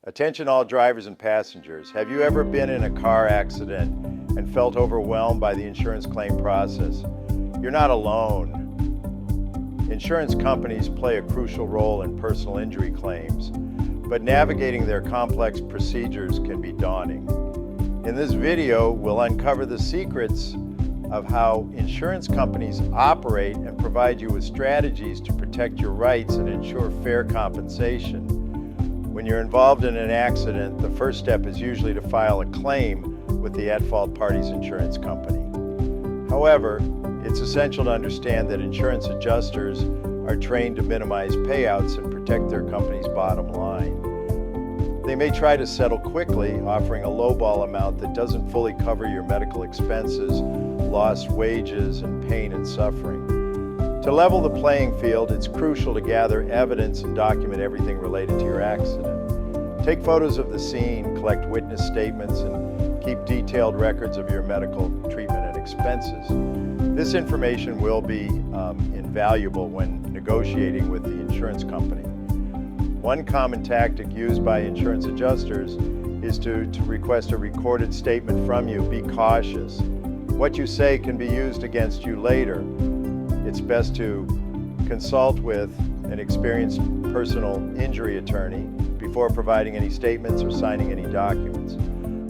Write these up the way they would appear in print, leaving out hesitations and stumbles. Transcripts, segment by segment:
Attention all drivers and passengers. Have you ever been in a car accident and felt overwhelmed by the insurance claim process? You're not alone. Insurance companies play a crucial role in personal injury claims, but navigating their complex procedures can be daunting. In this video, we'll uncover the secrets of how insurance companies operate and provide you with strategies to protect your rights and ensure fair compensation. When you're involved in an accident, the first step is usually to file a claim with the at-fault party's insurance company. However, it's essential to understand that insurance adjusters are trained to minimize payouts and protect their company's bottom line. They may try to settle quickly, offering a lowball amount that doesn't fully cover your medical expenses, lost wages, and pain and suffering. To level the playing field, it's crucial to gather evidence and document everything related to your accident. Take photos of the scene, collect witness statements, and keep detailed records of your medical treatment and expenses. This information will be invaluable when negotiating with the insurance company. One common tactic used by insurance adjusters is to request a recorded statement from you. Be cautious. What you say can be used against you later. It's best to consult with an experienced personal injury attorney before providing any statements or signing any documents.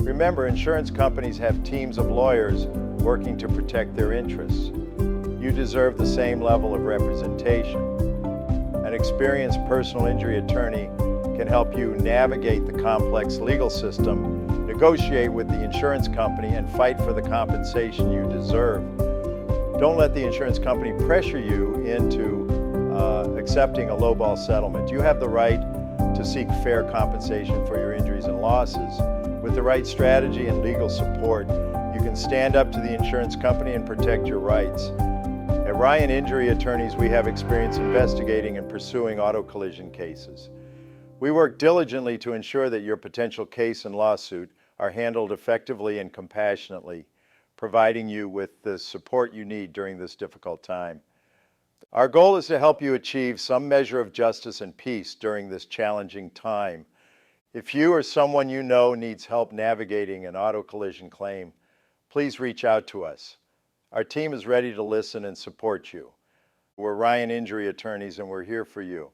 Remember, insurance companies have teams of lawyers working to protect their interests. You deserve the same level of representation. An experienced personal injury attorney can help you navigate the complex legal system, negotiate with the insurance company, and fight for the compensation you deserve. Don't let the insurance company pressure you into accepting a lowball settlement. You have the right to seek fair compensation for your injuries and losses. With the right strategy and legal support, you can stand up to the insurance company and protect your rights. At Ryan Injury Attorneys, we have experience investigating and pursuing auto collision cases. We work diligently to ensure that your potential case and lawsuit are handled effectively and compassionately, providing you with the support you need during this difficult time. Our goal is to help you achieve some measure of justice and peace during this challenging time. If you or someone you know needs help navigating an auto collision claim, please reach out to us. Our team is ready to listen and support you. We're Ryan Injury Attorneys, and we're here for you.